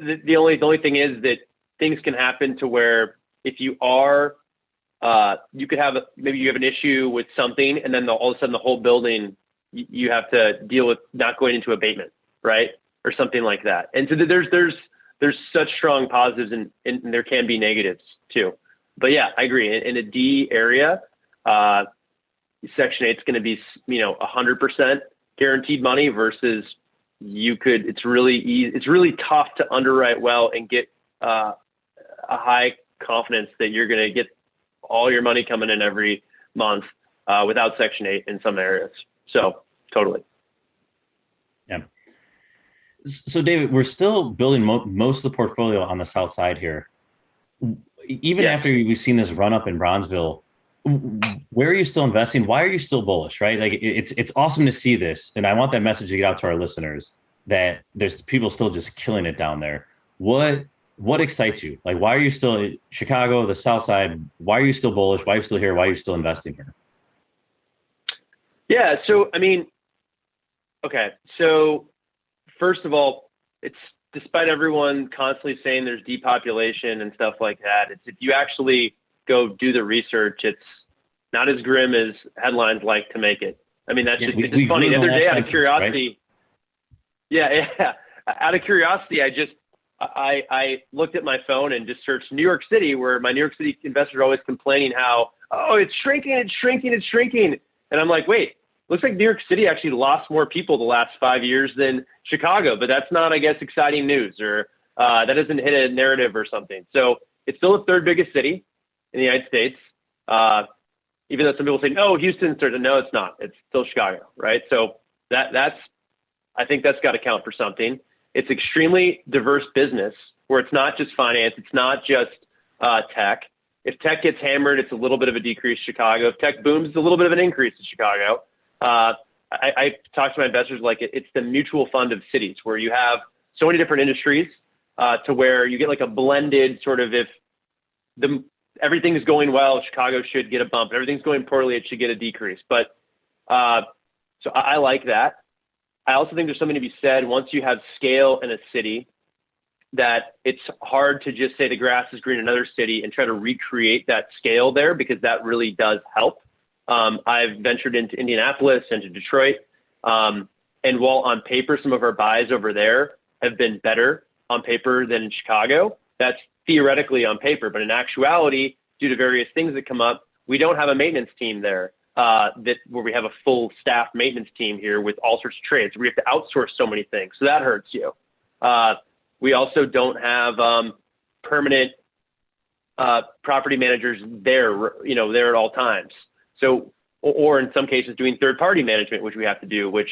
the only thing is that things can happen to where if you are, you could have maybe you have an issue with something, and then all of a sudden the whole building you have to deal with not going into abatement, right, or something like that. And so there's such strong positives, and there can be negatives too. But yeah, I agree. In a D area, Section 8 is going to be 100% guaranteed money versus it's really tough to underwrite well and get a high confidence that you're going to get all your money coming in every month without Section 8 in some areas. So totally. Yeah. So David, we're still building most of the portfolio on the south side here. Even after we've seen this run up in Bronzeville, where are you still investing? Why are you still bullish, right? Like it's awesome to see this. And I want that message to get out to our listeners that there's people still just killing it down there. What excites you? Like, why are you still in Chicago, the south side? Why are you still bullish? Why are you still here? Why are you still investing here? Yeah. So, I mean, okay. So first of all, it's despite everyone constantly saying there's depopulation and stuff like that. If you actually go do the research, it's not as grim as headlines like to make it. I mean, it's just funny. The other day, out of curiosity, right? Yeah. Out of curiosity, I looked at my phone and just searched New York City, where my New York City investors are always complaining how, it's shrinking. And I'm like, wait, looks like New York City actually lost more people the last 5 years than Chicago, but that's not, I guess, exciting news, or that doesn't hit a narrative or something. So it's still the third biggest city in the United States. Even though some people say, no, Houston's third. No, it's not. It's still Chicago, right? So I think that's got to count for something. It's extremely diverse business where it's not just finance. It's not just tech. If tech gets hammered, it's a little bit of a decrease in Chicago. If tech booms, it's a little bit of an increase in Chicago. I talk to my investors like it's the mutual fund of cities where you have so many different industries to where you get like a blended sort of, if everything's going well, Chicago should get a bump. If everything's going poorly, it should get a decrease. But so I like that. I also think there's something to be said once you have scale in a city that it's hard to just say the grass is green in another city and try to recreate that scale there, because that really does help. I've ventured into Indianapolis and to Detroit. And while on paper, some of our buys over there have been better on paper than in Chicago, that's theoretically on paper. But in actuality, due to various things that come up, we don't have a maintenance team there. Where we have a full staff maintenance team here with all sorts of trades. We have to outsource so many things. So that hurts you. We also don't have permanent property managers there, there at all times. So, or in some cases doing third-party management, which we have to do, which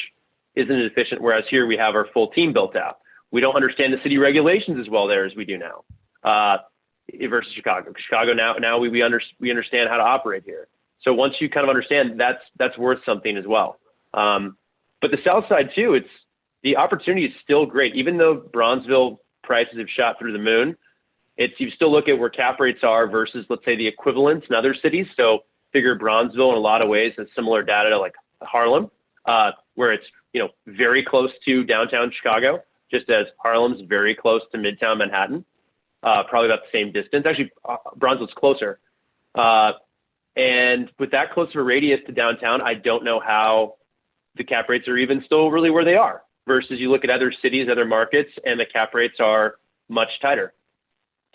isn't as efficient. Whereas here we have our full team built out. We don't understand the city regulations as well there as we do now versus Chicago. Chicago now we understand how to operate here. So once you kind of understand, that's worth something as well. But the south side too, the opportunity is still great. Even though Bronzeville prices have shot through the moon, you still look at where cap rates are versus, let's say, the equivalents in other cities. So figure Bronzeville in a lot of ways has similar data to like Harlem, where it's very close to downtown Chicago, just as Harlem's very close to Midtown Manhattan, probably about the same distance. Actually, Bronzeville's closer. And with that close of a radius to downtown, I don't know how the cap rates are even still really where they are, versus you look at other cities, other markets, and the cap rates are much tighter.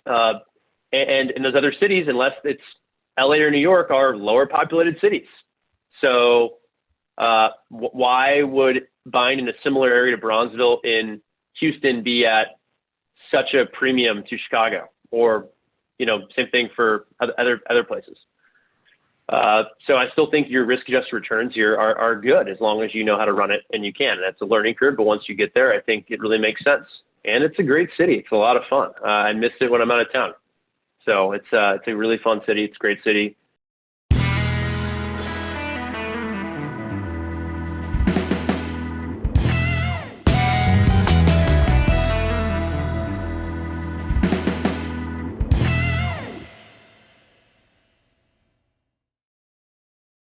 And in those other cities, unless it's LA or New York, are lower populated cities. So why would buying in a similar area to Bronzeville in Houston be at such a premium to Chicago? Or, same thing for other places. So I still think your risk-adjusted returns here are good as long as you know how to run it, and you can. That's a learning curve, but once you get there, I think it really makes sense. And it's a great city. It's a lot of fun. I miss it when I'm out of town. So it's a really fun city. It's a great city.